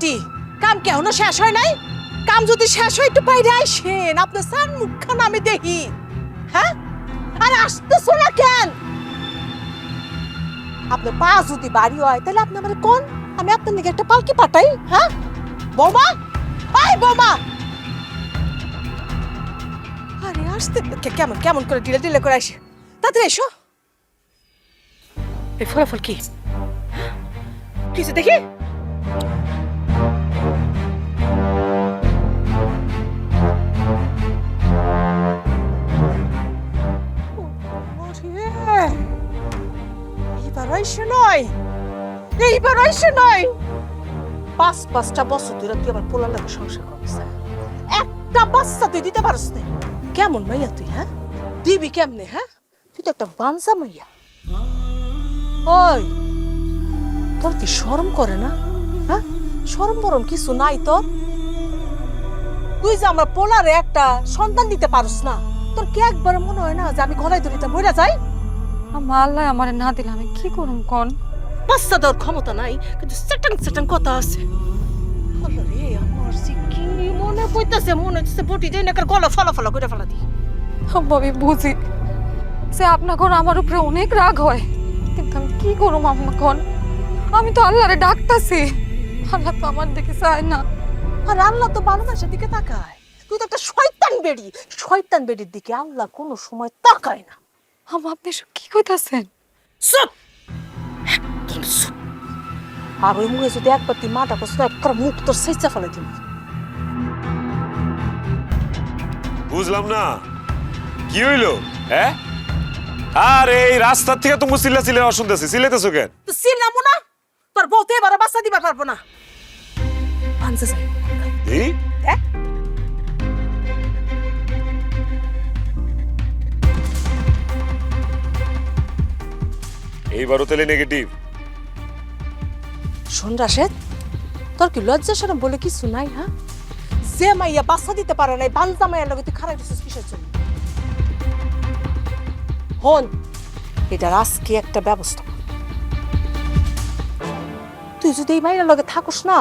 মিষ্টি কাম কেন শেষ হয় নাই? কাম যদি শেষ হয় একটু বাইরে আইসেন, আপনার সান মুখখান আমি দেখি। হ্যাঁ, আর আসতেছো না কেন? আপনার পা যদি বাড়ি হয় তাহলে আপনি আমার কোন, আমি আপনার দিকে একটা পালকি পাঠাই। হ্যাঁ বৌমা, আই বৌমা। আরে আসতে কেমন কেমন করে ঢিলে ঢিলে করে আসে, তাড়াতাড়ি এসো। এই ফলাফল কি কিছু দেখি? এইবার আইসে নয়, এইবার আইসে নয়। পাঁচটা বছর ধরে তুই আমার পোলার লাগে সংসার করিস, একটা বাচ্চা তুই দিতে পারস না। কেমন মাইয়া তুই? হ্যাঁ দিবি কেমনে? হ্যাঁ তুই তো একটা বাঞ্চা মাইয়া। ওই তোর কি শরম করে না? হ্যাঁ শরম বরম কিছু নাই তোর? তুই যে আমার পোলারে একটা সন্তান দিতে পারস না, তোর কি একবার মনে হয় না যে আমি গলায় ধরিতে মরে যাই? আমার আল্লাহ আমারে না দিলে আমি কি করুম কোন? বাচ্চা দেওয়ার ক্ষমতা নাই, কিন্তু সেটাং সেটাং কথা আছে। রে আমার যে কি মনে কইতাছে, মনে হচ্ছে বটি দেই না গলা ফলা করে ফেলা দি। আমি বুঝি যে আপনার কোন আমার উপরে অনেক রাগ হয়, কিন্তু আমি কি করুম আম্মা কোন? আমি তো আল্লাহরে ডাকতাছি, আল্লাহ তো আমার দিকে চায় না। আর আল্লাহ তো ভালোবাসার দিকে তাকায়। তুই তো একটা শয়তান বেড়ি, শয়তান বেড়ির দিকে আল্লাহ কোনো সময় তাকায় না। আম্মা আপনি সব কি কইতাছেন? চুপ, একদম চুপ। আর ওই মুখে যদি একবার তুই মাটা করছ না, একবার মুখ তোর সেচা ফেলে দিবি। বুঝলাম না কি হইলো? হ্যাঁ আর এই রাস্তার থেকে তুমি চিল্লা শুনতেছি, চিল্লাইতেছো কেন? তো চিনলামও না, তোর বউতে এবারে বাচ্চা দিবার পারবো না। পাঞ্চে যাই এই হ্যাঁ এইবারও তাহলে নেগেটিভ। শোন রাশেদ, তোর কি লজ্জা শরম বলে কিছু নাই? হ্যাঁ যে মাইয়া বাচ্চা দিতে পারে নাই, বাঞ্চা মাইয়ার লগে তুই খারাপ দিছিস কিসের জন্য? হন এটার আজকে একটা ব্যবস্থা কর। তুই যদি এই মাইয়ার লগে থাকুস না,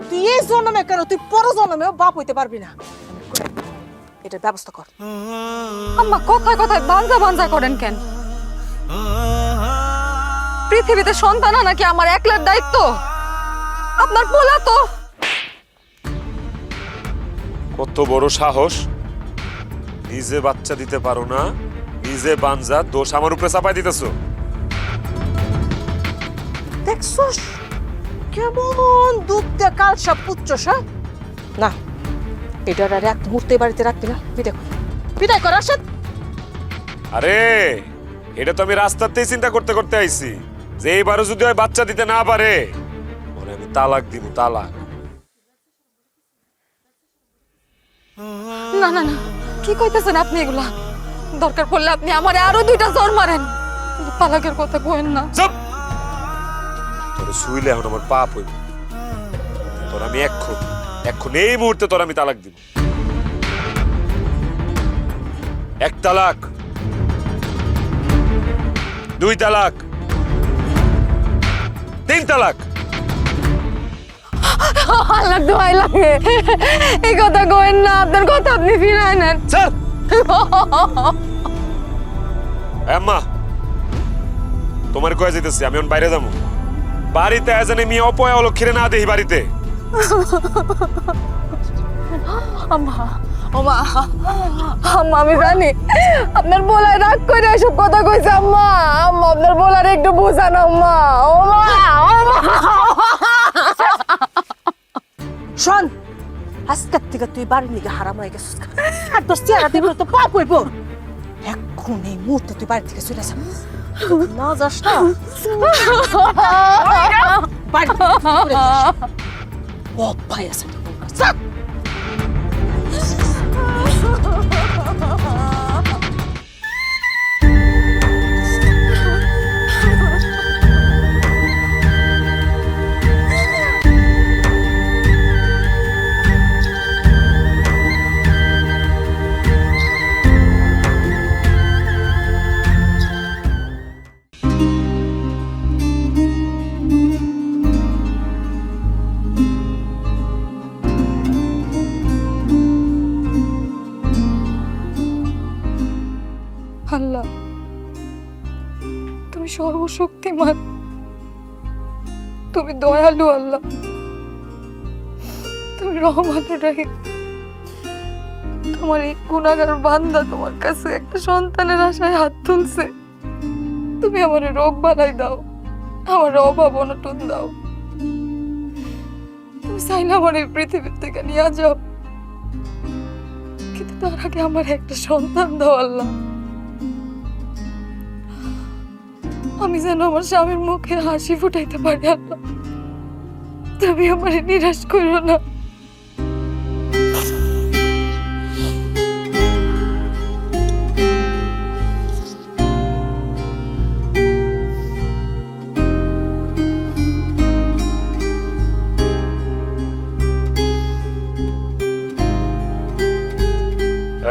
তুই এই জন্মে কেন তুই পর জন্মেও বাপ হইতে পারবি না। এটার ব্যবস্থা কর। আম্মা কথায় কথায় বাঞ্জা বাঞ্জা করেন কেন? পৃথিবীতে সন্তান আনা কি আমার একলার দায়িত্ব? আপনার পোলা তো। কত বড় সাহস! নিজে বাচ্চা দিতে পারো না, নিজে বাঞ্জা, দোষ আমার উপরে চাপাই দিতেছো। দেখছস কেমন দুধ দিয়ে কাল সব পুচ্ছস? হ্যাঁ না, এটার আর এক মুহূর্তে বাড়িতে রাখবি না। বিদায় কর রাশেদ। আরে এটা তো আমি রাস্তাতেই চিন্তা করতে করতে আইছি যে এইবারও যদি ওই বাচ্চা দিতে না পারে ওরে আমি তালাক দিব, তালাক। না না না, কি কইতেছেন আপনি এগুলা? দরকার পড়লে আপনি আমারে আরো 2টা জোর মারেন, তালাকের কথা কইেন না। চুপ! তোরে শুইলে এখন আমার পাপ হইব। তোর আমি এখন এই মুহূর্তে তোর আমি তালাক দিব। 1 তালাক, 2 তালাক, 3 তালাক। আল্লাহ দোয়াই লাগে, এই কথা কইেন না। আপনার কথা আপনি ফিরায় নেন। চল আম্মা, তোমার কয়ে যেতেছি আমি এখন বাইরে যাবো। বাড়িতে আয়োজনে মেয়ে অপয়া অলক্ষীরে না দেখি বাড়িতে। আম্মা আম্মা আম্মা, আমি জানি আপনার বলায় রাগ করে এসব কথা কইছে। আম্মা আম্মা, আপনার বলার একটু বুঝান আম্মা। শোন, আজকের থেকে তুই বাড়ির নিকে হারাম হয়ে গেছিস। আর তোর চেহারা দিব তো পাপ হইব। এখন এই মুহূর্তে তুই বাড়ি থেকে চলে যা। না যাস না বাড়ি থেকে চলে যাস। অভ্যাস আছে তোর কাছে। যা। আল্লাহ তুমি সর্বশক্তিমান, তুমি দয়ালু আল্লাহ, তুমি রহমানুর রহিম। তোমার এই গুনাহগার বান্দা তোমার কাছে একটা সন্তানের আশায় হাত তুলছে, তুমি আমার রোগ বালাই দাও, আমার অভাব অনটন দাও। তুমি চাইলে আমার এই পৃথিবী থেকে নিয়ে যাও, কিন্তু তার আগে আমার একটা সন্তান দাও আল্লাহ। আমি যেন আমার স্বামীর মুখে হাসি ফুটাইতে পারি আল্লাহ, তুমি আমার নিরাশ করো না।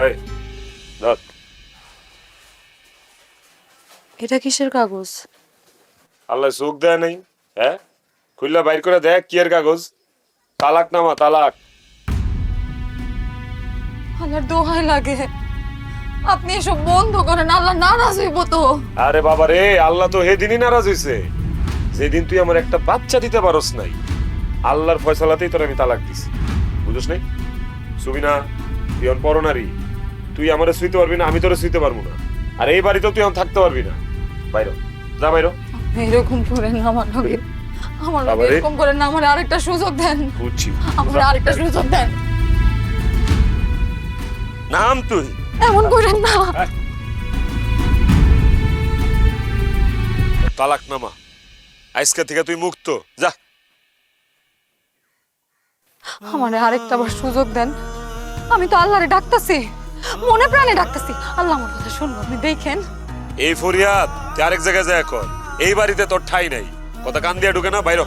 এই ধর। এটা কিসের কাগজ? আল্লাহ চোখ দেয় নাই, হ্যাঁ? খুললা বাইর করে দেখ কি এর কাগজ। তালাক নামা, তালাক। আল্লাহর দোহাই লাগে, আপনি এসব বন্ধ করেন, আল্লাহ নারাজ হইব তো। আরে বাবা রে, আল্লাহ তো সেদিনই নারাজ হইছে যেদিন তুই আমার একটা বাচ্চা দিতে পারস নাই। আল্লাহর ফয়সালাতেই তোর আমি তালাক দিছি, বুঝছ নাই? সুবিনা, তুই এখন পরনারী, তুই আমারে শুইতে পারবি না, আমি তোরে শুইতে পারবো না। আর এই বাড়িতেও তুই এখন থাকতে পারবি না। বাইরো, যা বাইরো। এরকম করেন না আমার লগে, আমার লগে বাবারে। এরকম করেন না, আমার আরেকটা সুযোগ দেন, বুঝছি। আমার আরেকটা সুযোগ দেন। নাম তুই এমন করেন না। তালাক নামা, আজকে থেকে তুই মুক্ত, যা। আমার আরেকটা বার সুযোগ দেন, আমি তো আল্লাহরে ডাকতাছি, মনে প্রাণে ডাকতাছি, আল্লাহ আমার কথা শুনবো, আপনি দেখেন। এই ফরিয়াদ তুই আরেক জায়গায় যায় কর, এই বাড়িতে তোর ঠাই নাই। কথা কান দিয়া ঢুকে না, বাইরো।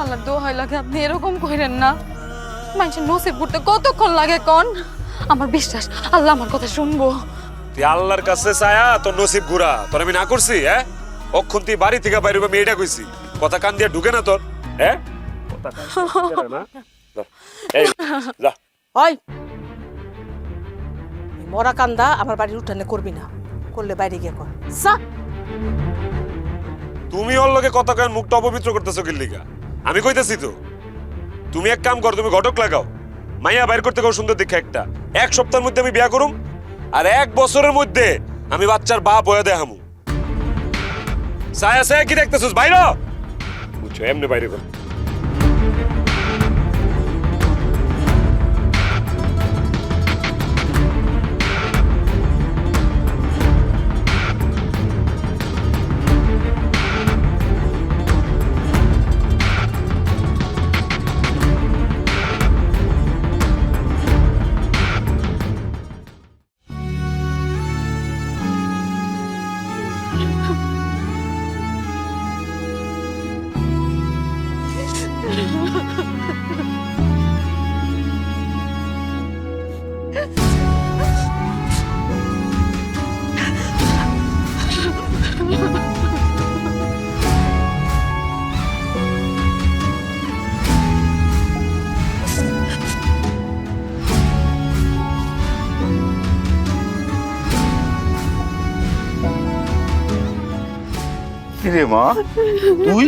আল্লাহর দোহাই লাগে, আপনি এরকম করেন না। মানুষের নসিব করতে কতক্ষণ লাগে কোন? আমার বিশ্বাস আল্লাহ আমার কথা শুনবো। তুই আল্লাহর কাছে চায়া তোর নসিব ঘুরা, তোর আমি না করছি, হ্যাঁ? অক্ষণ তুই বাড়ি থেকে বাইরে মেয়েটা কইছি, কথা কান দিয়া ঢুকে না তোর, হ্যাঁ? কথা কান দিয়া ঢুকে না, যা। এই যা। ওই এই মরা কান্দা আমার বাড়ির উঠানে করবি না, করলে বাইরে গিয়ে কর যা। তুমি ওর লগে কথা কেন মুখটা অপবিত্র করতেছো কি লিগা? আমি কইতেছি তো, তুমি এক কাম করো, তুমি ঘটক লাগাও, মাইয়া বাইর করতে কও সুন্দর দেখে একটা। এক সপ্তাহের মধ্যে আমি বিয়া করুম, আর 1 বছরের মধ্যে আমি বাচ্চার বাপ হয়ে দেখামু। সায়া সায়া কি দেখতেছিস? বাইরে বুঝছো, এমনি বাইরে কর। কিরে মা, তুই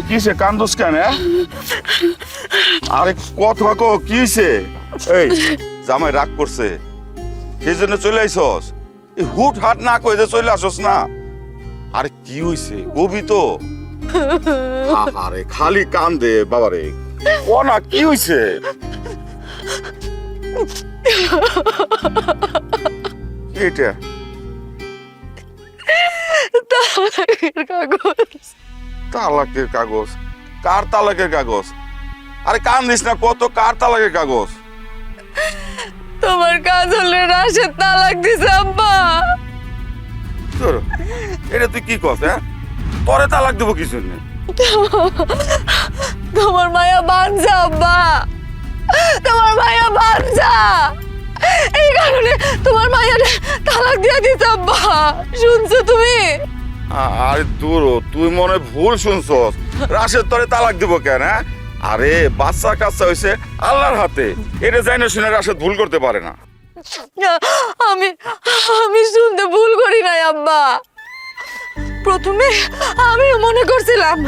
কিসে কান্দোস কেন? আরে কথা কো, কি হইছে? এই জামাই রাগ করছে সেই জন্য চলে আইসস? এই হুট হাট না কই যে চলে আসস না? আরে কি হইছে কবি তো? আরে খালি কান্দে বাবারে, ও না কি হইছে? এটা তালাকের কাগজ। তালাকের কাগজ? কার তালাকের কাগজ? আরে কান্দিস না, কত কার তালাকের কাগজ? তোমার কাজ হলে রাশেদ তালাক দিছে আব্বা। তোর এটা তুই কি কস? হ্যাঁ, তোরে তালাক দেবো কি জন্য? তোমার মায়া বাঞ্জা আব্বা, তোমার মায়া বাঞ্জা, এই কারণে তোমার মায়ারে তালাক দিয়ে দিছে আব্বা। শুনছো তুমি? আরে দূর, তুই মনে ভুল শুনছস। রাশেদ তোরে তালাক দিব কেন? হ্যাঁ, আরে বাচ্চা কাচ্চা হইছে আল্লাহর হাতে, এটা জানি না শুনে রাশেদ ভুল করতে পারে না। আমি আমি শুনতে ভুল করি নাই আব্বা। প্রথমে আমি মনে করছিলাম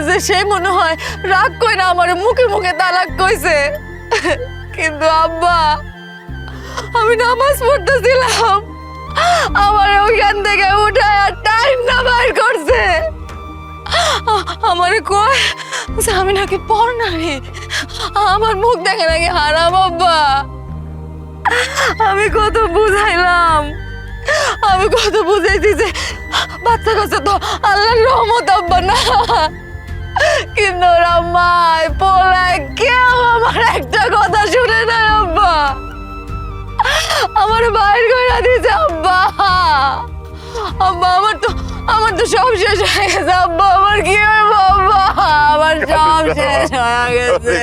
যে সে মনে হয় রাগ কইরা আমার মুখে মুখে তালাক কইছে, কিন্তু আব্বা আমি নামাজ পড়তেছিলাম, আমার ওইখান থেকে উঠায় আর টাইম না বাইর করছে। আমারে কয় যে আমি নাকি পর নারী, আমার মুখ দেখে নাকি হারাম। আব্বা আমি কত বুঝাইলাম, আমি কত বুঝাইছি যে বাচ্চা কাছে তো আল্লাহর রহমত আব্বা না, কিন্তু ওরা মায় পোলায় কেউ আমার একটা কথা শুনে না আব্বা, আমার বাইর করে দিয়েছে আব্বা। আব্বা আমার তো সব শেষ হয়ে গেছে আব্বা, আমার কি হবে আব্বা, আমার সব শেষ হয়ে গেছে।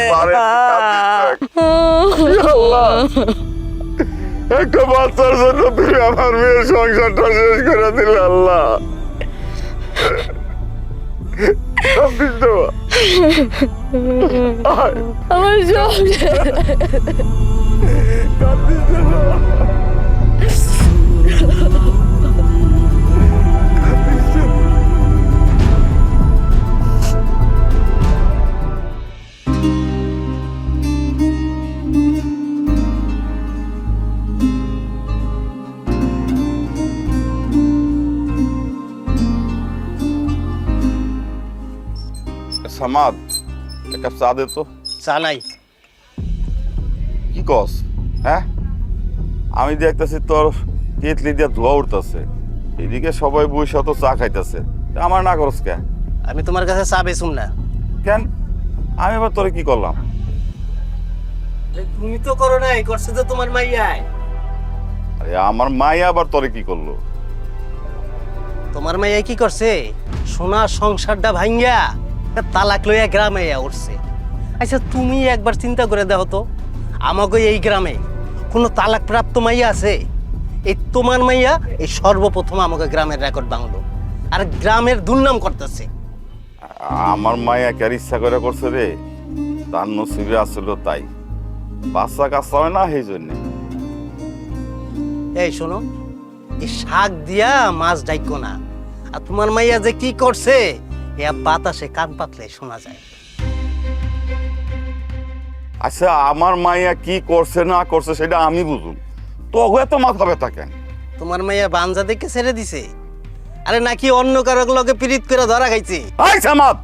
একটা বাচ্চার জন্য তুমি আমার মেয়ের সংসারটা শেষ করে দিলে আল্লাহ। আমার সব সামাদ, এক কাপ চা দে তো। চা নাই। কি কস? হ্যাঁ, আমি দেখতেছি তোর কেতলি দিয়ে ধোয়া উঠতেছে, এদিকে সবাই বসে তো চা খাইতেছে, আমার না করস কে? আমি তোমার কাছে চা বেচুম না। কেন? আমি আবার তোরে কি করলাম? তুমি তো করো নাই, করছে তো তোমার মাইয়াই। আরে আমার মাই আবার তোরে কি করলো? তোমার মাইয়াই কি করছে? সোনা সংসারটা ভাঙ্গিয়া তালাক লইয়া গ্রামে উঠছে। আচ্ছা তুমি একবার চিন্তা করে দেখো তো, আমাকে এই গ্রামে কোনো তালাক প্রাপ্ত মাইয়া আছে? এই তোমার মাইয়া এই সর্বপ্রথম আমাকে গ্রামের রেকর্ড ভাঙলো, আর গ্রামের দুর্নাম করতেছে। আমার মায়া কার ইচ্ছা করে করছে রে, তার নসিবে আসলো তাই, বাচ্চা কাচ্চা হয় না সেই জন্য। এই শোনো, এই শাক দিয়া মাছ ডাইকো না। আর তোমার মাইয়া যে কি করছে এ বাতাসে কান পাতলে শোনা যায়। আচ্ছা আমার মাইয়া কি করছে না করছে সেটা আমি বুঝুন, তো এত মাথা ব্যথা কেন? তোমার মাইয়া বাঞ্জা দেখে ছেড়ে দিছে, আরে নাকি অন্য কারো লগে পীড়িত করে ধরা খাইছে? আই সামাদ,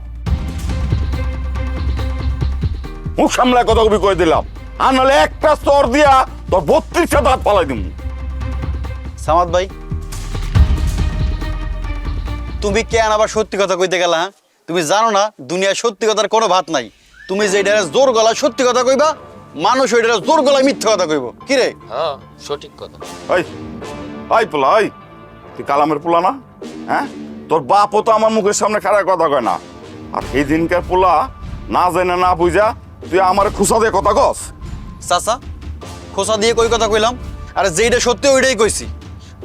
মুখ সামলায় কথা কবি কয়ে দিলাম, আর নাহলে একটা স্তর দিয়া তোর 32টা দাঁত পালাই দিব। সামাদ ভাই, তুমি কেন আবার সত্যি কথা কইতে গেলা? হ্যাঁ, তুমি জানো না দুনিয়ায় সত্যি কথার কোনো ভাত নাই। তুমি যে এটা জোর গলায় সত্যি কথা কইবা, মানুষ ওইটা জোর গলায় মিথ্যা কথা কইব। কি রে? হ্যাঁ সঠিক কথা। ওই ওই পোলা, ওই তুই কালামের পোলা না? হ্যাঁ, তোর বাপও তো আমার মুখের সামনে খারাপ কথা কয় না, আর সেই দিনকার পোলা না জেনে না বুঝা তুই আমার খুসা দিয়ে কথা কস। চাচা, খোসা দিয়ে কই কথা কইলাম? আরে যেইটা সত্যি ওইটাই কইছি।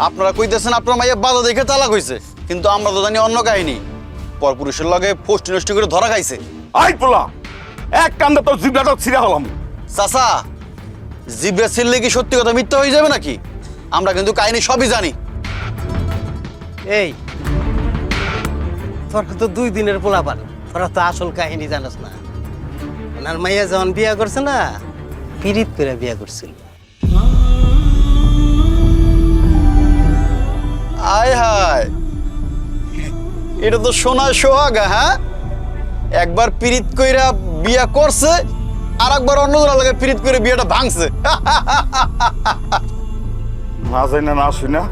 আপনারা কইতেছেন আপনার মাইয়া বাধা দেখে তালাক হইছে, কিন্তু আমরা তো জানি অন্য কাহিনী, পরপুরুষের লগে ফষ্টি নষ্টি করে ধরা খাইছে। আই পোলা, এক কান্দে তোর জিবলাটা ছিঁড়া হলাম। চাচা, জিব্রা ছিললে কি সত্যি কথা মিথ্যা হয়ে যাবে নাকি? আমরা কিন্তু কাহিনী সবই জানি। এই তোর তো 2 দিনের পোলাপান, তোরা তো আসল কাহিনী জানোস না। ওনার মাইয়া যখন বিয়া করছে না, পীড়িত করে বিয়া করছিল। আয় হায়, এটা তো সোনার সোহাগা। হ্যাঁ, একবার পীড়িত কইরা বিয়া করছে, আর একবার অন্যজনের লাগে পীড়িত করে বিয়েটা ভাঙছে। না জানি না শুনা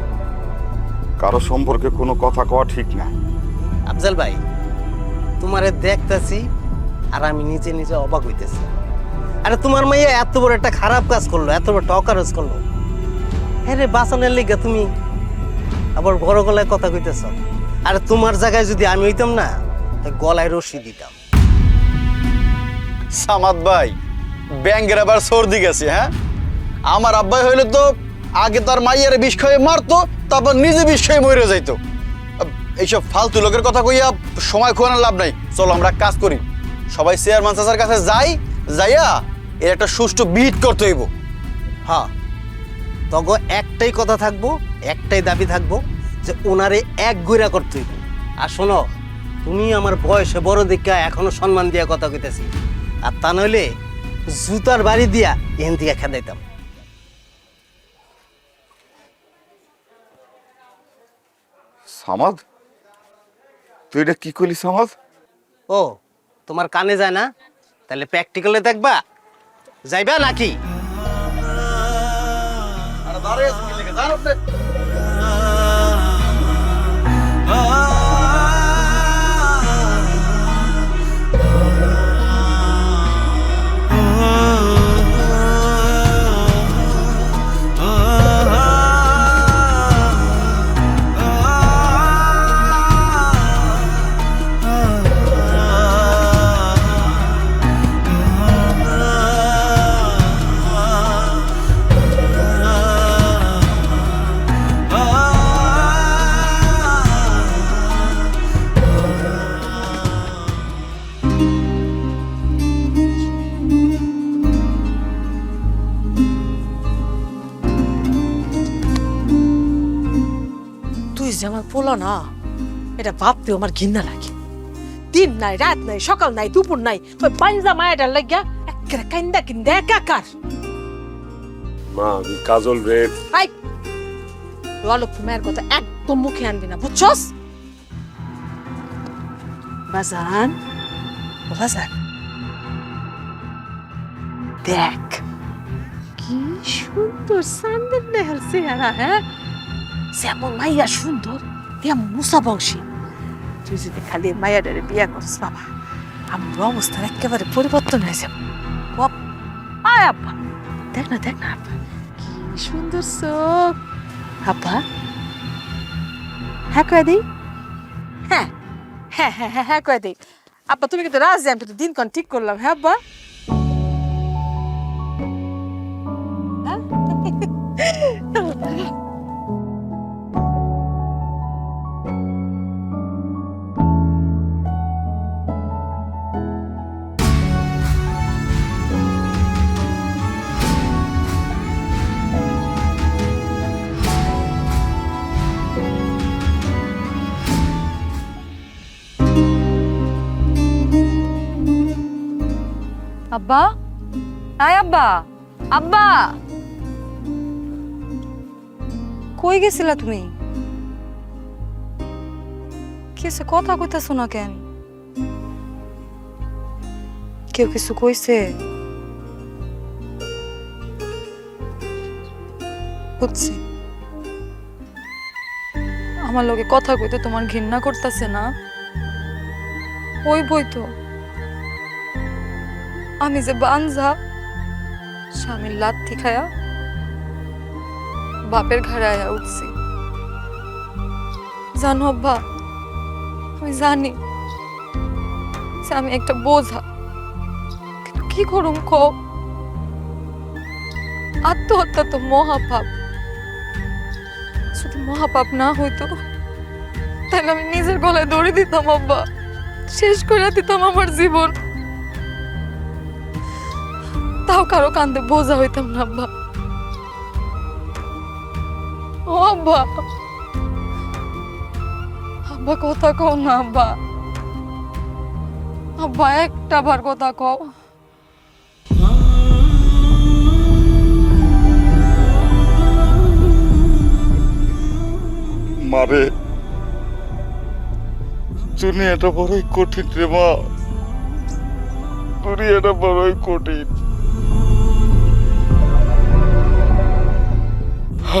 কারো সম্পর্কে কোনো কথা কওয়া ঠিক না। আফজাল ভাই, তোমারে দেখতেছি আর আমি নিজে নিজে অবাক হইতেছি। আরে তোমার মাইয়া এত বড় একটা খারাপ কাজ করলো, এত বড় টকারজ করলো, হ্যাঁ রে বাঁচানোর লিগা তুমি আবার বড় গলায় কথা কইতেছ। আরে তোমার জায়গায় যদি আমি হইতাম না, গলায় রশি দিতাম। সামাদ ভাই, ব্যাংকের আবার সর্দি গেছে। হ্যাঁ, আমার আব্বাই হইলে তো আগে তার মাইয়ারে বিষ খাইয়ে মারতো, তারপর নিজে বিষ খাইয়ে মরে যাইতো। এইসব ফালতু লোকের কথা কইয়া সময় খোয়ানোর লাভ নাই। চলো আমরা কাজ করি, সবাই চেয়ারম্যান চাচার কাছে যাইয়া এর একটা সুষ্ঠু বিহিত করতে হইব। হ্যাঁ, তগো একটাই কথা থাকবো, একটাই দাবি থাকবো যে ওনারে এক গইরা করতে হইব। আর শোনো, তুমি আমার বয়সে বড় দেখা এখনো সম্মান দিয়া কথা কইতেছি, আর তা নইলে জুতার বাড়ি দিয়া এখান থেকে খেদাইতাম। সামাদ, তুই এটা কি করলি সামাদ? ও, তোমার কানে যায় না? তাহলে প্র্যাকটিক্যালে দেখবা, যাইবা নাকি? তুই যে আমার পোলা না, এটা ভাবতেও আমার ঘৃণা লাগে। দিন নাই, রাত নাই, সকাল নাই, দুপুর নাই, ওই পাঞ্জা মায়াটার লাগিয়া একেবারে কান্দা কিন্দা একাকার। মা আমি কাজল রে আই, লক্ষ্মী মায়ের কথা একদম মুখে আনবি না, বুঝছস? বাজান, বাজান, দেখ কি সুন্দর সান্দের নেহাল চেহারা, হ্যাঁ? যেমন মাইয়া সুন্দর তেমন মুসা বংশী। তুই যদি খালি মায়াটারে বিয়া করস বাবা, আমার অবস্থার একেবারে পরিবর্তন হয়ে যাবে। আয় আব্বা, দেখ না দেখ না আব্বা, কি সুন্দর চোখ। আব্বা, হ্যাঁ কয়ে দিই, হ্যাঁ হ্যাঁ হ্যাঁ হ্যাঁ হ্যাঁ কয়ে দিই। আব্বা তুমি কিন্তু রাজি, আমি তো দিনক্ষণ ঠিক করলাম। হ্যাঁ আব্বা, আব্বা, আয় আব্বা, আব্বা, কই গেছিলা তুমি? কিছু কথা কইতাছো না কেন? কেউ কিছু কইছে? বুঝছি, আমার লগে কথা কইতে তোমার ঘৃণা করতেছে না? ওই বই তো আমি যে বাঞ্জা, স্বামীর লাথি খায়া বাপের ঘরে আয়া উঠছি। জানো আব্বা, আমি জানি যে আমি একটা বোঝা, কিন্তু কি করুম কও? আত্মহত্যা তো মহাপাপ। যদি মহাপাপ না হইতো তাহলে আমি নিজের গলায় দড়ি দিতাম আব্বা, শেষ করে দিতাম আমার জীবন। তাও কারো কান্দে বোঝা হইতাম না আব্বা। ও আব্বা, আব্বা কথা কও না আব্বা, আব্বা একটা বার কথা কও। মারে, দুনিয়াটা বড়ই কঠিন রে মা, দুনিয়াটা বড়ই কঠিন।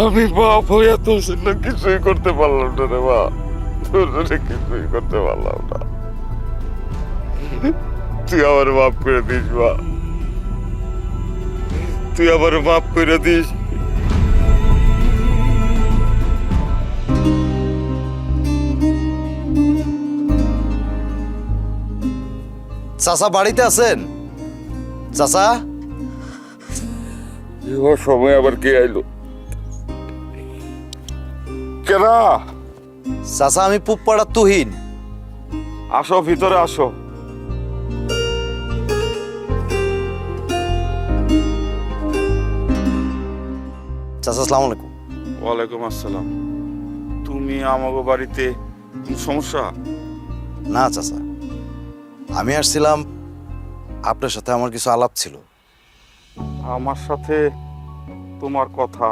আমি বাপ হইয়া তোর জন্য কিছুই করতে পারলাম না রে মা, তোর জন্য কিছুই করতে পারলাম না। তুই আমার মাফ করে দিস মা, তুই আমার মাফ করে দিস। চাচা বাড়িতে আছেন? চাচা, এবার সময় আবার কে আইলো? কেনা? চাচা আমি পুপ্পাড়া তুহিন। আসো, ভিতরে আসো। চাচা আসসালামু আলাইকুম। ওয়ালাইকুম আসসালাম। তুমি আমাগো বাড়িতে কোনো সমস্যা? না চাচা, আমি আসছিলাম, আপনার সাথে আমার কিছু আলাপ ছিল। আমার সাথে তোমার কথা?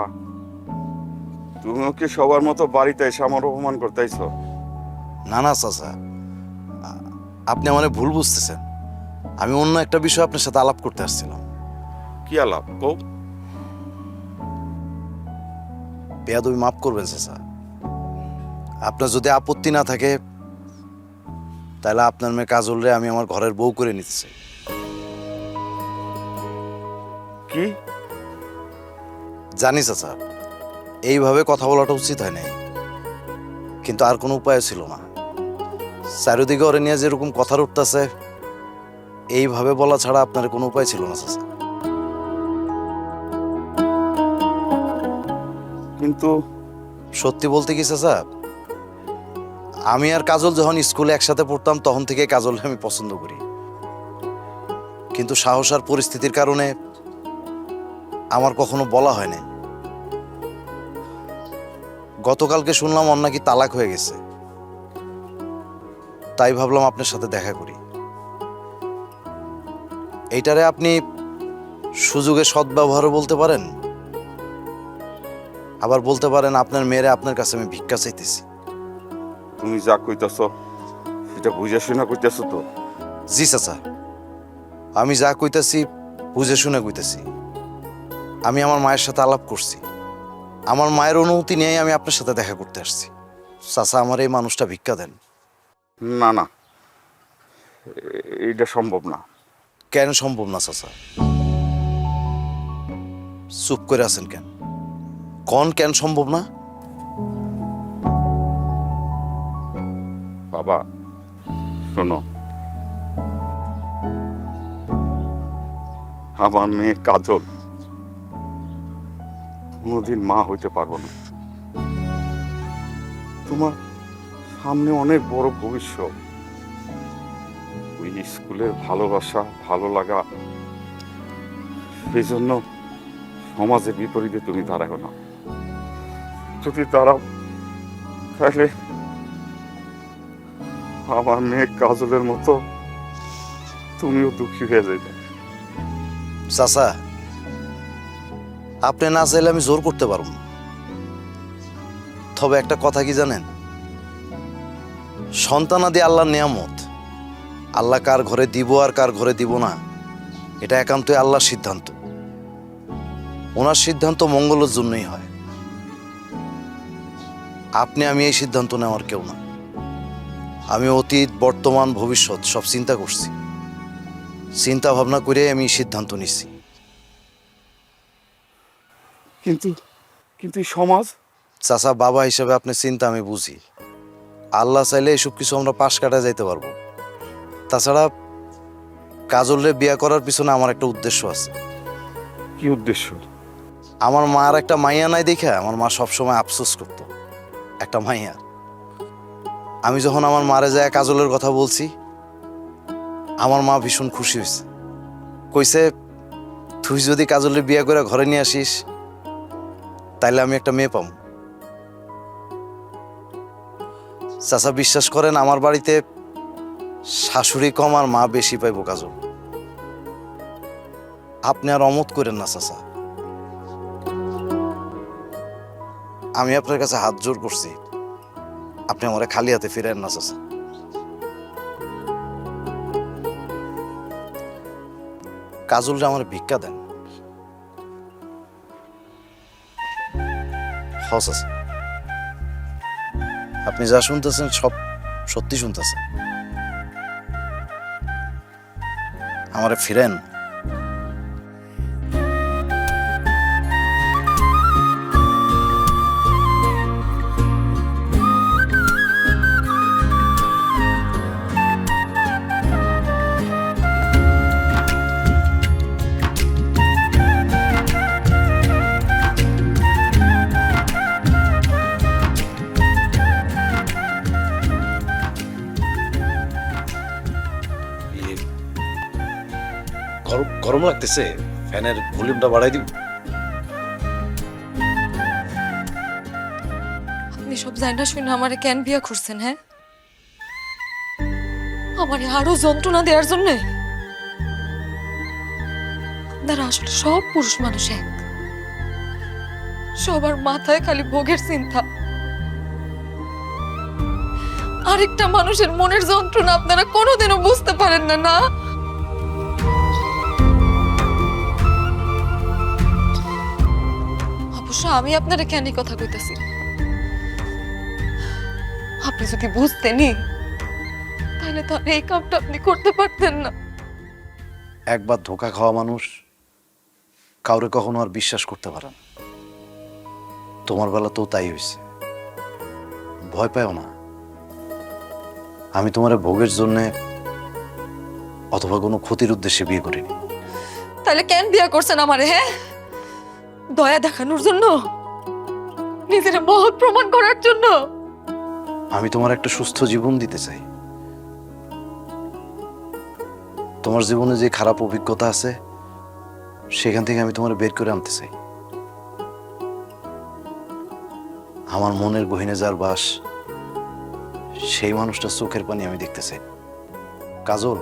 তুমিও কি সবার মতো বাড়িতে এসে আমার অপমান করতেইছ? না না চাচা, আপনি আমার ভুল বুঝতেছেন। আমি অন্য একটা বিষয় আপনার সাথে আলাপ করতে আসছিলাম। কি আলাপ কো? বেয়াদবি মাফ করবেন চাচা। আপনার যদি আপত্তি না থাকে তাহলে আপনার মেয়ে কাজলরে আমি আমার ঘরের বউ করে নিতে চাই। কি? জানি চাচা, এইভাবে কথা বলাটা উচিত হয় নাই, কিন্তু আর কোনো উপায় ছিল না। চারিদিকে ওরে নিয়ে যেরকম কথা উঠতেছে, এইভাবে বলা ছাড়া আপনার কোনো উপায় ছিল না চাচা। কিন্তু সত্যি বলতে কি চাচা, আমি আর কাজল যখন স্কুলে একসাথে পড়তাম তখন থেকে কাজল আমি পছন্দ করি, কিন্তু সাহস আর পরিস্থিতির কারণে আমার কখনো বলা হয় না। গতকালকে শুনলাম ওর নাকি তালাক হয়ে গেছে, তাই ভাবলাম আপনার সাথে দেখা করি। এইটারে আপনি সুযোগে সদ্ব্যবহারও বলতে পারেন, আবার বলতে পারেন আপনার মেয়েরে আপনার কাছে আমি ভিক্ষা চাইতেছি। তুমি যা কইতাছ সেটা বুঝে শুনে কইতাছ তো? জি চাচা, আমি যা কইতাছি বুঝে শুনে কইতাছি। আমি আমার মায়ের সাথে আলাপ করছি, আমার মায়ের অনুমতি নিয়েই আমি আপনার সাথে দেখা করতে আসছি। চাচা, আমার এই মানুষটা ভিক্ষা দেন। না না, এইটা সম্ভব না। কেন সম্ভব না চাচা? চুপ করে আছেন কেন? কেন সম্ভব না? বাবা শোনো, আমার মেয়ে কাজল কোনোদিন মা হইতে পারবো না। তোমার সামনে অনেক বড় ভবিষ্যৎ। ওই স্কুলের ভালোবাসা, ভালো লাগা, সেই জন্য সমাজের বিপরীতে তুমি দাঁড়াও না। যদি দাঁড়াও তাহলে আমার মেয়ে কাজলের মতো তুমিও দুঃখী হয়ে যাবে। চাচা, আপনি না চাইলে আমি জোর করতে পারব না। তবে একটা কথা কি জানেন, সন্তানাদি আল্লাহর নিয়ামত। আল্লাহ কার ঘরে দিব আর কার ঘরে দিব না, এটা একান্তই আল্লাহর সিদ্ধান্ত। ওনার সিদ্ধান্ত মঙ্গলের জন্যই হয়। আপনি আমি এই সিদ্ধান্ত নেওয়ার কেউ না। আমি অতীত, বর্তমান, ভবিষ্যৎ সব চিন্তা করছি, চিন্তা ভাবনা করে আমি সিদ্ধান্ত নিচ্ছি। কিন্তু কিন্তু এই সমাজ? চাচা, বাবা হিসেবে আপনার চিন্তা আমি বুঝি। আল্লাহ চাইলে এসব কিছু আমরা পাশ কাটা যাইতে পারবো। তাছাড়া কাজলরে বিয়ে করার পিছনে আমার একটা উদ্দেশ্য আছে। কি উদ্দেশ্য? আমার মার একটা মাইয়া নাই দেখে আমার মা সবসময় আফসোস করত। একটা মাইয়া। আমি যখন আমার মারে যায় কাজলের কথা বলছি, আমার মা ভীষণ খুশি হয়েছে। কইছে, তুই যদি কাজলের বিয়ে করে ঘরে নিয়ে আসিস তাইলে আমি একটা মেয়ে পাবো। চাচা, বিশ্বাস করেন, আমার বাড়িতে শাশুড়ি কম আর মা বেশি পাইব কাজল। আপনি আর অমত করেন না চাচা। আমি আপনার কাছে হাত জোর করছি, আপনি আমারে খালি হাতে ফিরেন না চাচা। কাজলটা আমার ভিক্ষা দেন। হ চাচা, আপনি যা শুনতেছেন সব সত্যি শুনতেছেন। আমারে ফিরেন। গরম লাগতেছে, ফ্যানের ভলিউমটা বাড়াই দিব। এসব জানা শুনে আমারে কেন বিয়া করছেন? হ্যাঁ, আমারে আরো যন্ত্রণা দেওয়ার জন্য? আপনারা আসলে সব পুরুষ মানুষ এক, সবার মাথায় খালি ভোগের চিন্তা। আরেকটা মানুষের মনের যন্ত্রণা আপনারা কোনোদিনও বুঝতে পারেন না, না? অবশ্য আমি আপনারা কেন এই কথা কইতেছি, আপনি যদি বুঝতেনই তাহলে তো আর এই কামটা আপনি করতে পারতেন না। একবার ধোকা খাওয়া মানুষ কাউরে কখনো আর বিশ্বাস করতে পারে না। তোমার বেলা তো তাই হয়েছে। ভয় পাও না, আমি তোমার ভোগের জন্য অথবা কোনো ক্ষতির উদ্দেশ্যে বিয়ে করিনি। তাহলে কেন বিয়া করছেন আমারে? হ্যাঁ, দয়া দেখানোর জন্য, নিজের মহৎ প্রমাণ করার জন্য? আমি তোমার একটা সুস্থ জীবন দিতে চাই। তোমার জীবনে যে খারাপ অভিজ্ঞতা আছে সেখান থেকে আমি তোমার বের করে আনতে চাই। আমার মনের গহীনে যার বাস, সেই মানুষটার চোখের পানি আমি দেখতে চাই। কাজল,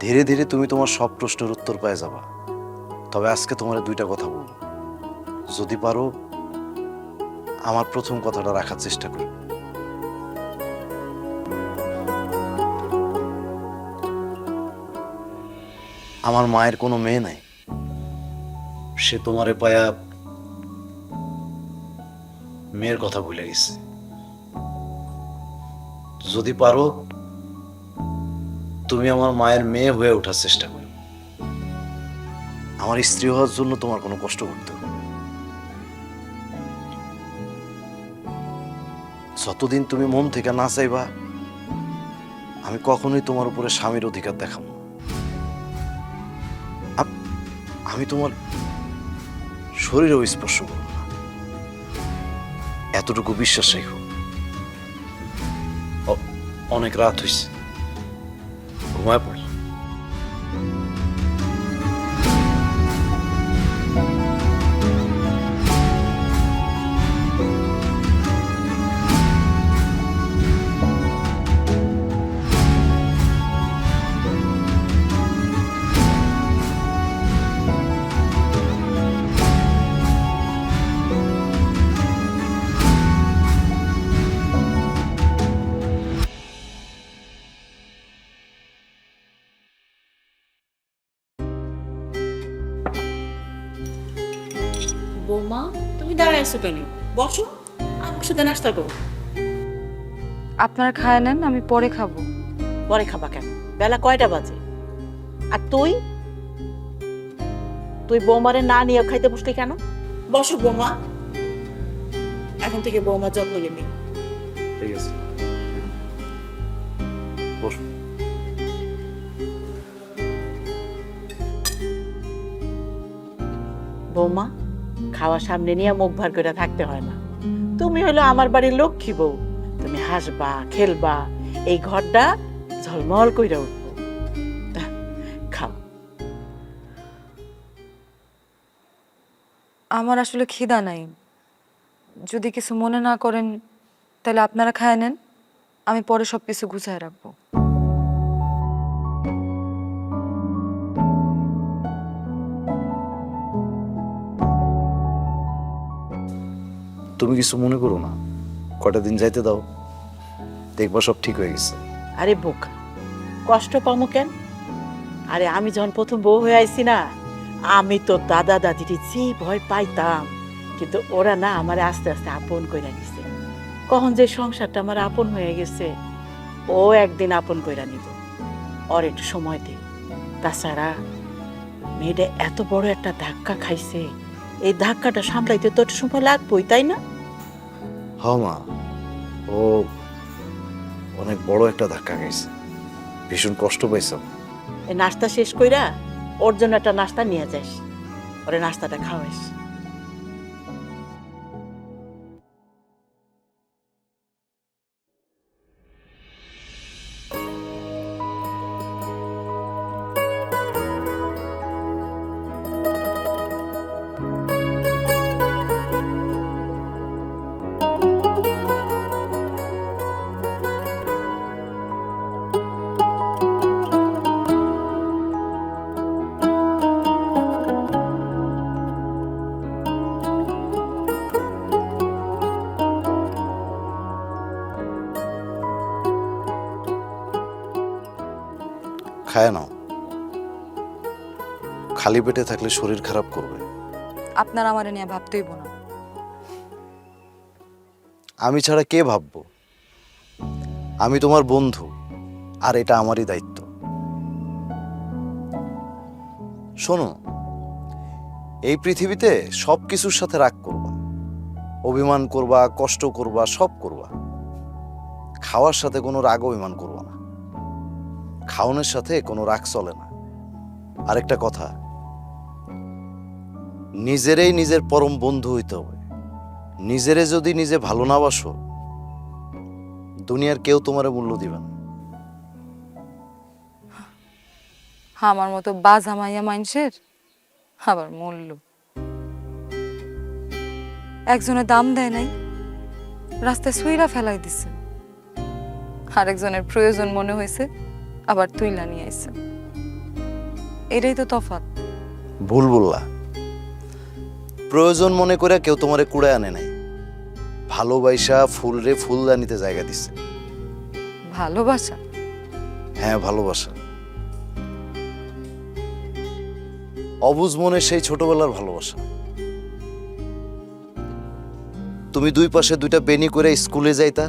ধীরে ধীরে তুমি তোমার সব প্রশ্নের উত্তর পেয়ে যাবা। তবে আজকে তোমার দুইটা কথা বলবো, যদি পারো আমার প্রথম কথাটা রাখার চেষ্টা করো। আমার মায়ের কোনো মেয়ে নাই, সে তোমারে পায়া মেয়ের কথা ভুলে গেছে। যদি পারো তুমি আমার মায়ের মেয়ে হয়ে ওঠার চেষ্টা করো। আমার স্ত্রী হওয়ার জন্য তোমার কোনো কষ্ট করতে হবে না। যতদিন তুমি মন থেকে না চাইবা, আমি কখনোই তোমার উপরে স্বামীর অধিকার দেখাবো না। আমি তোমার শরীরেও স্পর্শ করব না, এতটুকু বিশ্বাস রেখো। অনেক রাত হয়েছে, ঘুমায় পড়ি। বৌমা, তুমি দাঁড়ায় আছো কেন? বসো, আমার সাথে নাস্তা করো। আপনারা খায় নেন, আমি পরে খাবো। পরে খাবা কেন? বেলা কয়টা বাজে? আর তুই তুই বৌমারে না নিয়ে খাইতে বসলি কেন? বসো বৌমা, এখন থেকে বৌমা যত্ন নেবি। ঠিক আছে, বসো। বৌমা, খাওয়া সামনে নিয়ে মুখ ভার করে থাকতে হয় না। তুমি হলো আমার বাড়ির লক্ষ্মী বউ, তুমি হাসবা খেলবা, এই ঘরটা ঝলমল কইরা উঠবো। খাও। আমার আসলে খিদা নাই, যদি কিছু মনে না করেন তাহলে আপনারা খায় নেন, আমি পরে সবকিছু গুছায় রাখবো। তুমি কিছু মনে করো না, কয়টা দিন যাইতে দাও, দেখবা সব ঠিক হয়ে গেছে। আরে বোকা, কষ্ট পামো কেন? আরে আমি যখন প্রথম বউ হয়ে আইছি না, আমি তো দাদা দাদির যে ভয় পাইতাম, কিন্তু ওরা না আমার আস্তে আস্তে আপন কইরা নিছে। কখন যে সংসারটা আমার আপন হয়ে গেছে, ও একদিন আপন কইরা নিব। ওর একটু সময় দে। তাছাড়া মেয়েটা এত বড় একটা ধাক্কা খাইছে, এই ধাক্কাটা সামলাইতে তো একটু সময় লাগবেই, তাই না? হ মা, ও অনেক বড় একটা ধাক্কা খাইছে, ভীষণ কষ্ট পাইছে। এই নাস্তা শেষ কইরা ওর জন্য একটা নাস্তা নিয়ে যাস, ওরে নাস্তাটা খাওয়াইস। খায় নাও, খালি পেটে থাকলে শরীর খারাপ করবে। আপনার আমারে নিয়ে ভাবতেইব না। আমি ছাড়া কে ভাববো? আমি তোমার বন্ধু, আর এটা আমারই দায়িত্ব। শোনো, এই পৃথিবীতে সব কিছুর সাথে রাগ করবা, অভিমান করবা, কষ্ট করবা, সব করবা। খাওয়ার সাথে কোনো রাগ অভিমান করবা না, খাওয়ানোর সাথে কোনো রাগ চলে না। আরেকটা কথা, নিজেরই নিজের পরম বন্ধু হইতে হবে। নিজেরে যদি নিজে ভালো না বাসো, দুনিয়ার কেউ তোমারে মূল্য দিবে না। আমার মতো বাজা মাইয়া মানুষের আবার মূল্য। একজনের দাম দেয় নাই, রাস্তায় সুইরা ফেলাই দিছে। আরেকজনের প্রয়োজন মনে হয়েছে, আবার তুইলা নিয়ে আইছে। এটাই তো তফাৎ। ভুল বললা। প্রয়োজন মনে করে কেউ তোমারে কুড়ে আনে নাই, ভালোবাসা ফুলরে ফুলদানিতে জায়গা দিছে। ভালোবাসা? হ্যাঁ, ভালোবাসা। অবুঝ মনে সেই ছোটবেলার ভালোবাসা। তুমি দুই পাশে দুইটা বেনি করে স্কুলে যাইতা,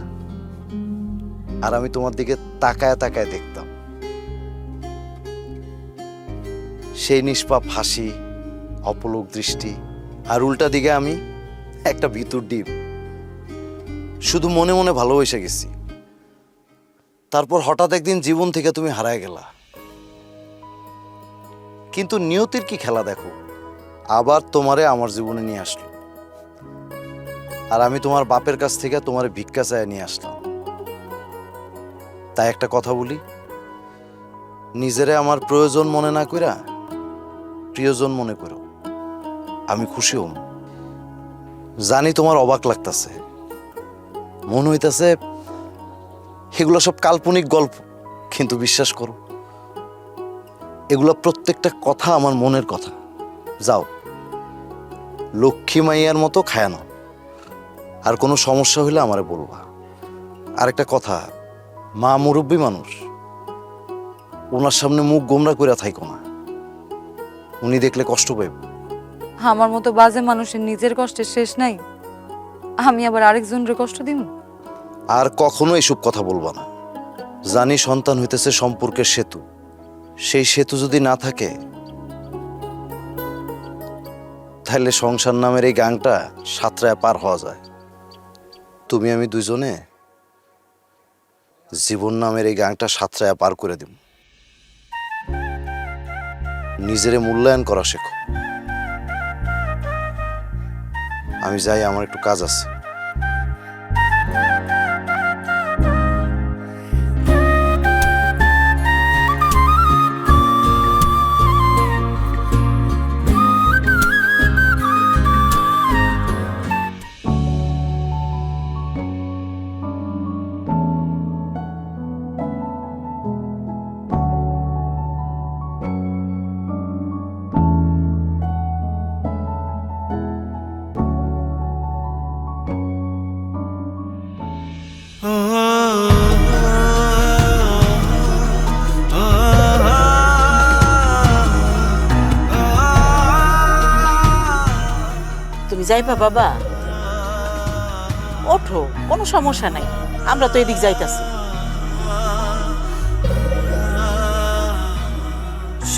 আর আমি তোমার দিকে তাকায় তাকায় দেখতাম। সেই নিষ্পাপ হাসি, অপলক দৃষ্টি, আর উল্টা দিকে আমি একটা ভিতর ডিপ। শুধু মনে মনে ভালোবেসে গেছি। তারপর হঠাৎ একদিন জীবন থেকে তুমি হারায় গেলা। কিন্তু নিয়তির কি খেলা দেখো, আবার তোমারে আমার জীবনে নিয়ে আসলো। আর আমি তোমার বাপের কাছ থেকে তোমার ভিক্ষা চায় নিয়ে আসলাম। তাই একটা কথা বলি, নিজেরে আমার প্রয়োজন মনে না কইরা প্রিয়জন মনে করো। আমি খুশি হম। জানি তোমার অবাক লাগতাছে, মন হইতাছে এগুলো সব কাল্পনিক গল্প, কিন্তু বিশ্বাস করো, এগুলো প্রত্যেকটা কথা আমার মনের কথা। যাও, লক্ষ্মী মাইয়ার মতো খায় না, আর কোনো সমস্যা হইলে আমারে বলবা। আরেকটা কথা, মা মুরব্বী মানুষ, ওনার সামনে মুখ গোমরা করে থাইকো না, উনি দেখলে কষ্ট পাইব। আমার মতো বাজে মানুষের নিজের কষ্টের শেষ নাই, আমি আবার আরেকজনের কষ্ট দিব? আর কখনো এসব কথা বলবা না। জানি সন্তান হইতেছে সম্পর্কের সেতু, সেই সেতু যদি না থাকে, তাহলে সংসার নামের এই গাংটা সাঁতরায় পার হওয়া যায়। তুমি আমি দুইজনে জীবন নামের এই গাংটা সাঁতরায় পার করে দিব। নিজেরে মূল্যায়ন করা শেখো। আমি যাই, আমার একটু কাজ আছে। তুমি যাইবা বাবা? ওঠো, কোনো সমস্যা নাই, আমরা তো এদিক যাইতাছি।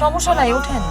সমস্যা নাই, উঠেন।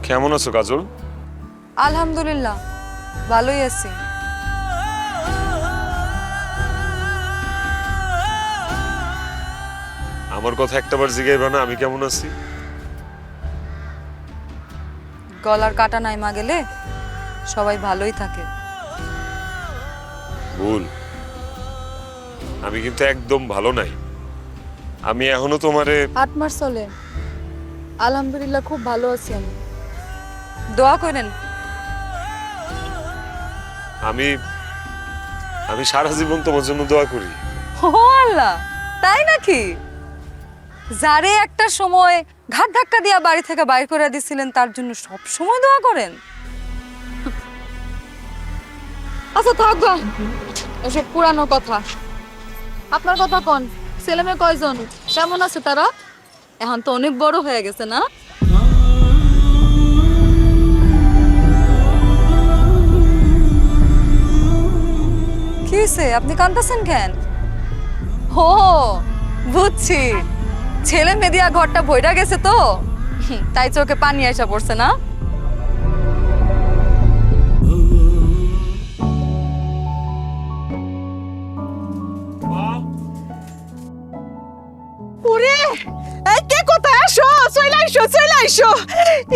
কেমন আছো কাজল? আলহামদুলিল্লাহ ভালোই আছি। আমার কথা একটাবার জিগাইবা না আমি কেমন আছি? গলার কাটা নাইমা গেলে সবাই ভালোই থাকে। ভুল, আমি কিন্তু একদম ভালো নাই। আমি এখনো তোমারে 8 মাস চলে, আলহামদুলিল্লাহ খুব ভালো আছি আমি। দোয়া করেন। আমি আমি সারা জীবন তোমার জন্য দোয়া করি। ও আল্লাহ, তাই নাকি? যারে একটা সময় ঘাট ধাক্কা দিয়া বাড়ি থেকে বাইর করে দিছিলেন তার জন্য সব সময় দোয়া করেন? আচ্ছা থাক গা, এসব পুরানো কথা। আপনার কথা কোন? ছেলে মেয়ে কয়জন? কেমন আছে তারা? এখন তো অনেক বড় হয়ে গেছে না? কি হয়েছে, আপনি কাঁদতেছেন কেন? ও বুঝছি, ছেলে মেয়ে ঘরটা ভইরা গেছে তো তাই চোখে পানি আসা পড়ছে না? ওরে এই কে কোথায়? আসো, চলে আইসো, চলে আইসো।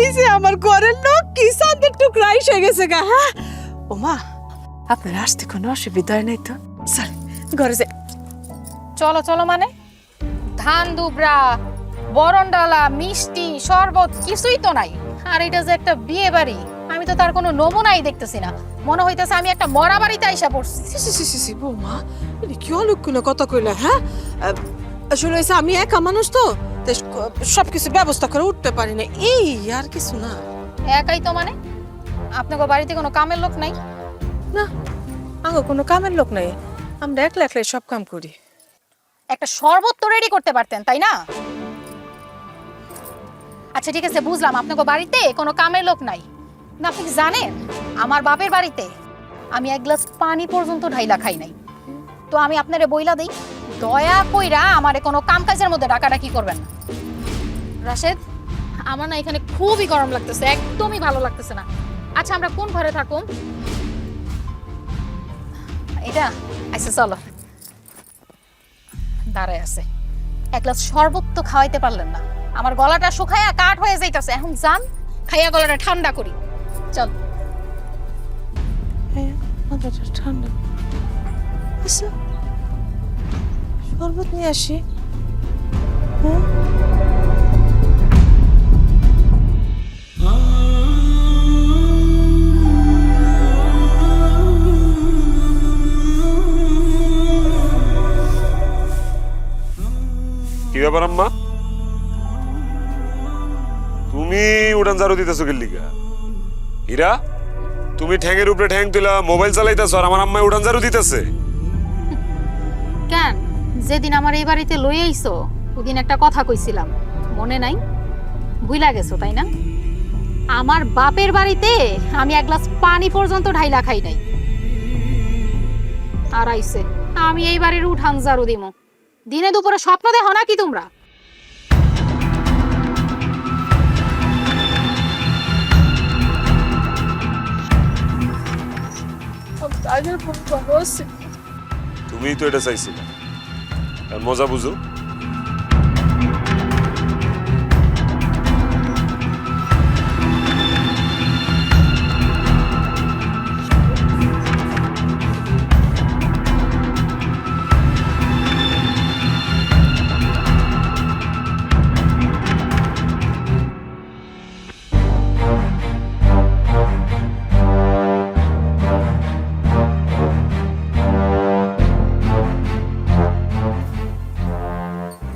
এই যে আমার ঘরের লোক কি চাঁদের টুকরা এসে গেছে গা। হ্যাঁ ওমা, আপনার আসতে কোনো অসুবিধা নেই তো? চল ঘরে যাই। চলো চলো মানে ধান দুবরা বরণ ডালা মিষ্টি শরবত কিছুই তো নাই। আর এটা যে একটা বিয়ে বাড়ি, আমি তো তার কোনো নমুনাই দেখতেছি না। মনে হইতেছে আমি একটা মরা বাড়িতে আইসা পড়ছি। সি বৌমা, এটা কি অলক্ষণ কথা কইলা? হ্যাঁ আসলে হয়েছে আমি একা মানুষ তো, তাই সবকিছু ব্যবস্থা করে উঠতে পারি না, এই আর কিছু না। একাই তো মানে? আপনাকে বাড়িতে কোনো কামের লোক নাই? না, আগে কোনো কামের লোক নাই, আমরা একলা একলাই সব কাম করি। একটা শরবত তো রেডি করতে পারতেন, তাই না? আচ্ছা ঠিক আছে, বুঝলাম আপনাকে বাড়িতে কোনো কামের লোক নাই। না আপনি কি জানেন আমার বাপের বাড়িতে আমি এক গ্লাস পানি পর্যন্ত ঢাইলা খাই নাই। তো আমি আপনারে বইলা দেই, দয়া কইরা আমারে কোনো কাম কাজের মধ্যে ডাকাডাকি করবেন না। রাশেদ, আমার না এখানে খুবই গরম লাগতেছে, একদমই ভালো লাগতেছে না। আচ্ছা আমরা কোন ঘরে থাকুন? এটা আচ্ছা চলো, দাঁড়ায় আছে। এক গ্লাস শরবত তো খাওয়াইতে পারলেন না, আমার গলাটা শুকায়া কাঠ হয়ে যাইতাছে। এখন যান, খাইয়া গলাটা ঠান্ডা করি। চল। হ্যাঁ মাথাটা ঠান্ডা। আচ্ছা শরবত নিয়ে আসি। হ্যাঁ কি ব্যাপার আম্মা, তুমি উড়ান ঝাড়ু দিতেছো কি লিগা? হীরা, তুমি ঠ্যাঙের উপরে ঠ্যাং তুলা মোবাইল চালাইতেছো আর আমার আম্মা উড়ান ঝাড়ু দিতেছে? কেন, যেদিন আমার এই বাড়িতে লই আইছো ওদিন একটা কথা কইছিলাম, মনে নাই? ভুইলা গেছো তাই না? আমার বাপের বাড়িতে আমি এক গ্লাস পানি পর্যন্ত ঢাইলা খাই নাই। আর আইছে আমি এই বাড়ির উঠান ঝাড়ু দিমু। দিনে দুপুরে স্বপ্ন দেখো নাকি তোমরা? তুমিই তো এটা চাইছিলে, আর মজা বুঝো।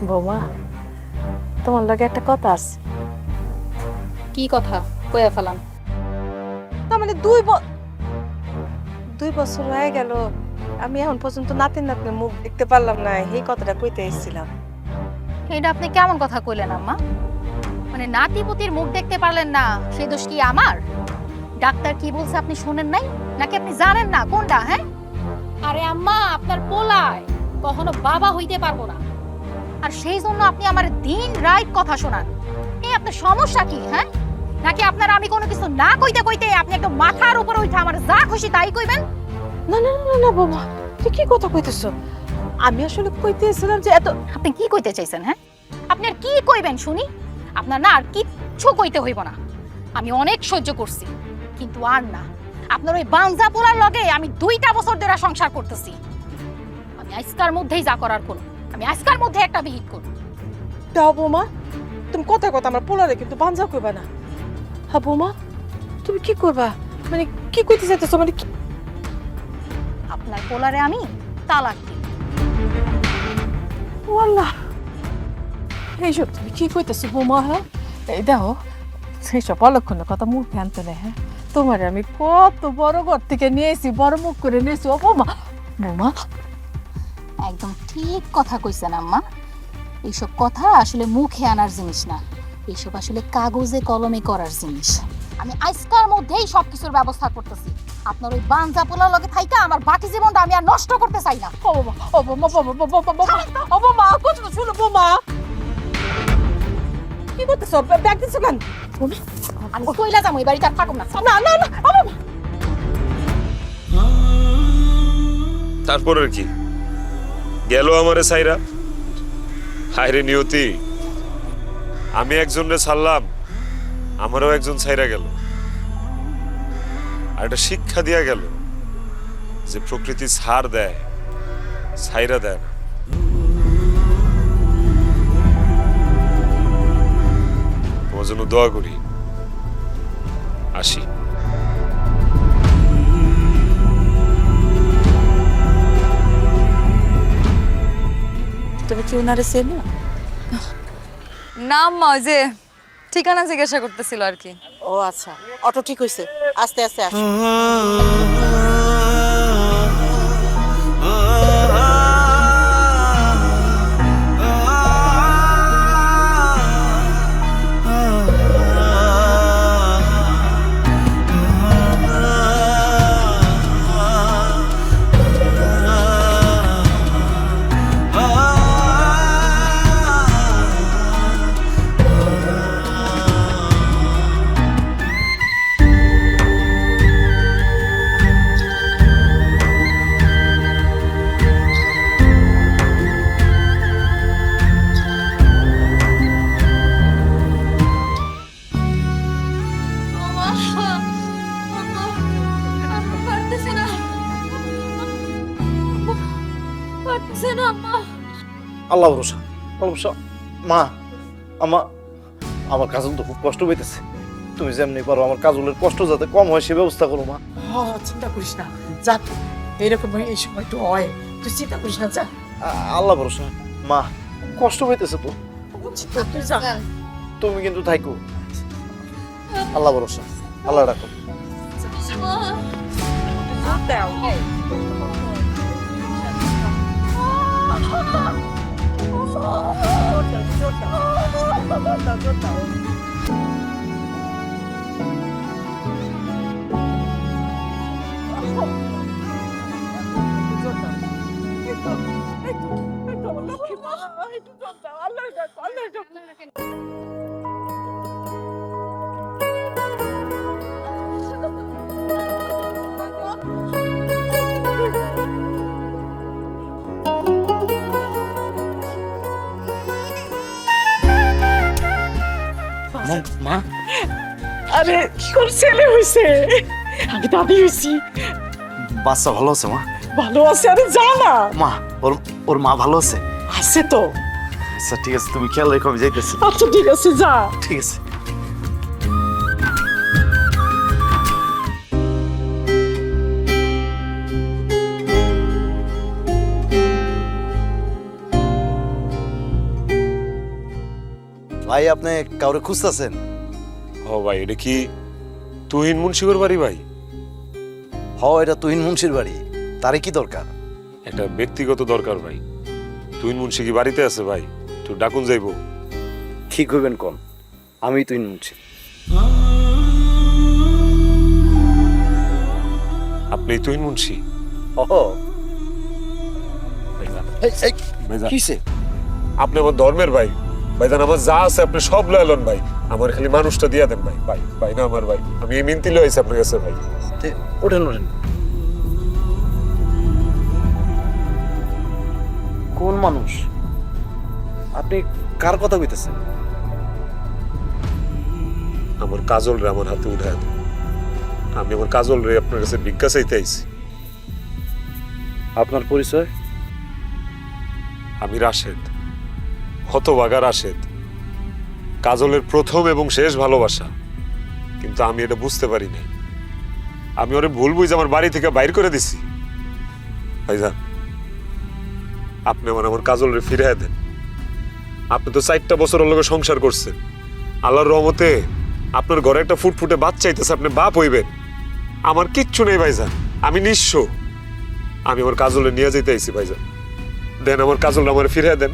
বৌমা, তোমার লগে একটা কথা আছে। কি কথা কইয়া ফেলাম? তার মানে 2 বছর হয়ে গেল, আমি এখন পর্যন্ত নাতিন নাতনির মুখ দেখতে পারলাম না, এই কথাটা কইতে এসেছিলাম। এটা আপনি কেমন কথা কইলেন আম্মা? মানে নাতিপুতির মুখ দেখতে পারলেন না, সেই দোষ কি আমার? ডাক্তার কি বলছে আপনি শুনেন নাই নাকি আপনি জানেন না কোনটা? হ্যাঁ আরে আম্মা, আপনার পোলায় কখনো বাবা হইতে পারবো না, আর সেই জন্য আপনি আমার দিন রাত কথা শোনান। এই আপনার সমস্যা কি? হ্যাঁ নাকি আপনারা আমি কোনো কিছু না কইতে কইতে আপনি একদম মাথার উপরে উঠে আমার যা খুশি তাই কইবেন? না না না না বৌমা, তুই কি কথা কইতেছ? আমি আসলে কইতেছিলাম যে এত আপনি কি কইতে চাইছেন? হ্যাঁ, আপনি আর কি কইবেন শুনি? আপনার না আর কিচ্ছু কইতে হইব না। আমি অনেক সহ্য করছি, কিন্তু আর না। আপনার ওই বাঞ্জা পোলার লগে আমি 2টা বছর ধরে সংসার করতেছি। আমি আজকার মধ্যেই যা করার করব, আমি আজকার মধ্যে একটা বিহিত করব। দাও বৌমা, তুমি কথা কথা আমার পোলারে কিন্তু বাঞ্জা কইবা না। হ্যাঁ বৌমা, তুমি কি করবা? মানে কি কইতে চাইতেছো? মানে কি? আপনার পোলারে আমি তালাক দিই। ও আল্লাহ, এইসব তুমি কি কইতেছো বৌমা? হ্যাঁ, এই দেখো, সেইসব অলক্ষণের কথা মুখে আনতে নেই। হ্যাঁ, তোমার আমি কত বড় ঘর থেকে নিয়েছি, বড় মুখ করে নিয়েছি। ও বৌমা, বৌমা একদম ঠিক কথা কইছেন আম্মা। এইসব কথা আসলে মুখে আনার জিনিস না, এইসব আসলে কাগজে কলমে করার জিনিস। আমি আজকার মধ্যেই সবকিছুর ব্যবস্থা করতেছি। আপনার ওই বাঞ্জা পোলার লগে থাইকা আমার বাকি জীবনটা আমি আর নষ্ট করতে চাই না। ও বৌমা, ও বৌমা, ও বৌমা, কথা শুনো বৌমা। কি করতেছো? ব্যাগ দিচ্ছ কেন? আমি কইলা যাবো, এই বাড়িতে আর থাকুম না। না না না, ও বৌমা। তারপরের কি গেল আমারে সাইরা? হায়রে নিয়তি, আমি একজনরে ছাড়লাম, আমারও একজন ছাইরা গেল। আর একটা শিক্ষা দিয়া গেল যে প্রকৃতি ছাড় দেয়, ছাইরা দেয় না। তোমার জন্য দোয়া করি। আসি। তুমি কি ওনারে চেনো? না আম্মা, ওই যে ঠিকানা জিজ্ঞাসা করতেছিল আর কি। ও আচ্ছা, অটো ঠিক হইছে, আস্তে আস্তে আসো। আল্লাহ ভরসা, আল্লাহ ভরসা। মা, আমার কাজল তো খুব কষ্ট পাইতেছে। তুমি যেমনি পারো আমার কাজলের কষ্ট যাতে কম হয় সে ব্যবস্থা করো মা। চিন্তা করিস না, যা, এইরকম এই সময় একটু হয়, তুই চিন্তা করিস না, যা। আল্লাহ ভরসা। মা, কষ্ট পাইতেছে তো, তুই যা। তুমি কিন্তু থাইকো। আল্লাহ ভরসা, আল্লাহ রাখো। মা, আরে কি করে ছেলে হইছে? আমি দাদি হইছি। বাচ্চা ভালো আছে মা? ভালো আছে, আরে যা না। মা, ওর মা ভালো আছে? আছে তো। আচ্ছা ঠিক আছে, তুমি খেয়াল রেখো, আমি যাইতেছি। আচ্ছা ঠিক আছে, যা। ঠিক আছে। ভাই, আপনি কাউরে খুঁজতেছেন? ও ভাই, এটা কি তুহিন মুন্সিগর বাড়ি ভাই? হ, এটা তুহিন মুন্সির বাড়ি। তারে কি দরকার? একটা ব্যক্তিগত দরকার ভাই। তুহিন মুন্সি কি বাড়িতে আছে ভাই? তুই ডাকুন যাইবো। কি করবেন কোন? আমি তুহিন মুন্সি। আপনি তুহিন মুন্সি? কিসে? আপনি আমার ধর্মের ভাই, ভাইজান আমার যা আছে আপনি সব লইলেন ভাই, আমার খালি মানুষটা দিয়ে দেন ভাই। ভাই ভাই না আমার ভাই, আমি এই মিনতি লইছি আপনার কাছে ভাই। ওঠেন ওঠেন। কোন মানুষ? আপনি কার কথা কইতেছেন? আমার কাজল রে আমার হাতে উঠায় দেন। আমি আমার কাজল রে আপনার কাছে ভিক্ষা চাইতে আইছি। আপনার পরিচয়? আমি রাশেদ, হতভাগা রাশেদ। কাজলের প্রথম এবং শেষ ভালোবাসা, কিন্তু আমি এটা বুঝতে পারি নাই। আমি ওরে ভুল বুঝে আমার বাড়ি থেকে বাইর করে দিছি। ভাইজান আপনি আমার কাজলরে ফিরিয়ে দেন। আপনি তো 4টা বছর ওর লগে সংসার করছেন, আল্লাহর রহমতে আপনার ঘরে একটা ফুটফুটে বাচ্চা আইতেছে, আপনি বাপ হইবেন। আমার কিচ্ছু নেই ভাইজান, আমি নিঃস্ব। আমি আমার কাজলে নিয়ে যেতে আইছি ভাইজান, দেন আমার কাজল আমার ফিরিয়ে দেন।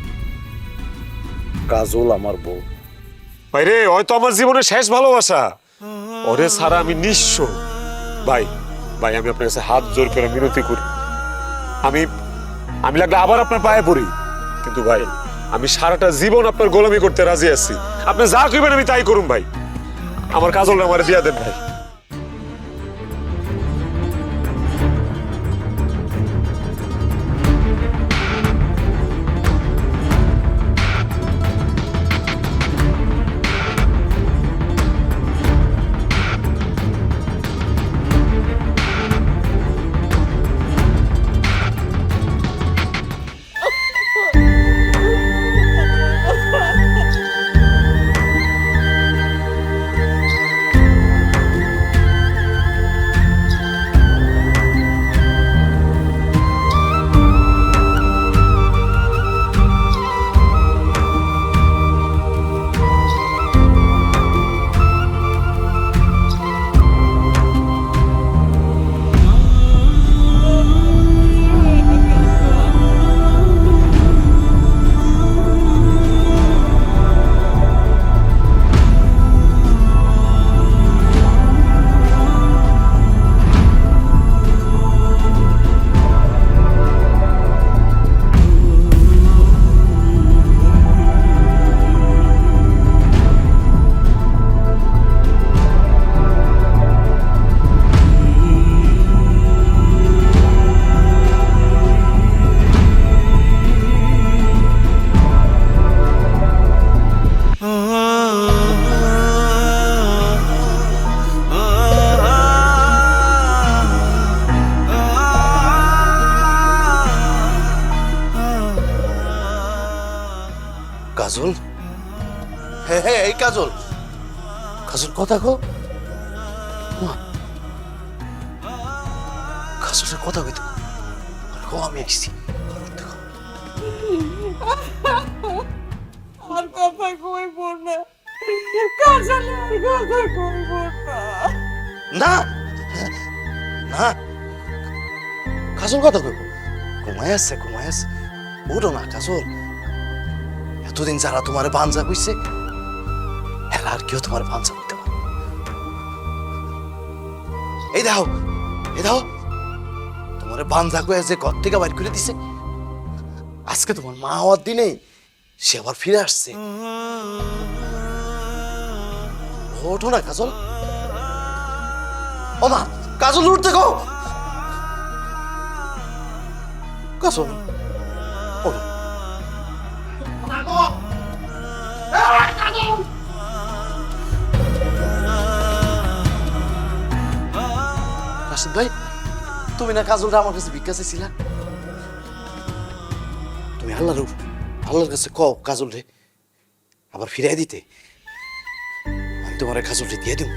কাজল আমার বউ। ভাইরে হয়তো আমার জীবনের শেষ ভালোবাসা, ওরে ছাড়া আমি নিঃস্ব। ভাই ভাই আমি আপনার কাছে হাত জোর করে মিনতি করি, আমি আমি লাগলে আবার আপনার পায়ে পড়ি, কিন্তু ভাই আমি সারাটা জীবন আপনার গোলামি করতে রাজি আছি। আপনি যা কইবেন আমি তাই করুন ভাই, আমার কাজলটা আমার দিয়া দেন ভাই। কাজল? হ্যাঁ হ্যাঁ এই কাজল। কাজল কথা কো। কাজলের কথা কইতে কো, আমি আসছি। আর কথা কইব না, কাজলে আর কথা কইব না। না না, কাজল কথা কইব। ঘুমায় আছে ঘুমায় আছে, উঠো না কাজল। এতদিন যারা তোমার বাঞ্জা কইছে, এরা আর কেউ তোমার বাঞ্জা করতে পারে। এই দাও এই দাও, তোমার বাঞ্জা কয়ে যে ঘর থেকে বাইর করে দিছে, আজকে তোমার মা হওয়ার দিনে সে আবার ফিরে আসছে। ওঠো না কাজল। ও মা, কাজল উঠতে গো। কাজল ওঠো। রাশিদ ভাই, তুমি না কাজলটা আমার কাছে ভিক্ষা চাইছিলা? তুমি আল্লাহর কাছে কও কাজল রে আবার ফিরাই দিতে, আমি তোমার কাজলটা দিয়ে দিব।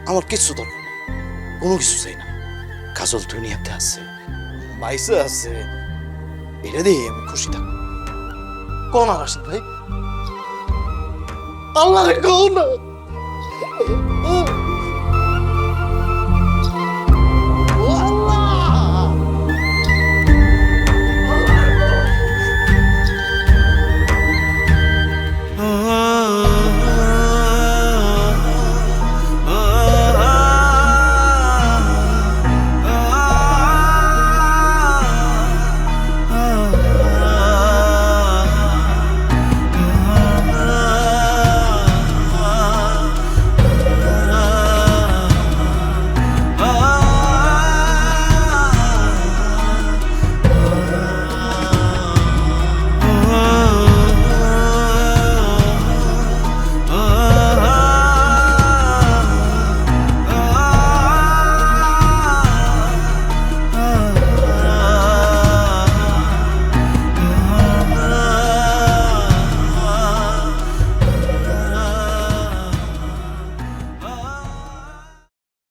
আমার কিচ্ছু দরকার নেই, কোনো কিছু চাই না। কাজল দুনিয়াতে আছে, বাইসে আছে, এটা দিয়ে আমি খুশি থাকবো। কোন আর রাশিদ ভাই, আল্লাহ রে কোন না।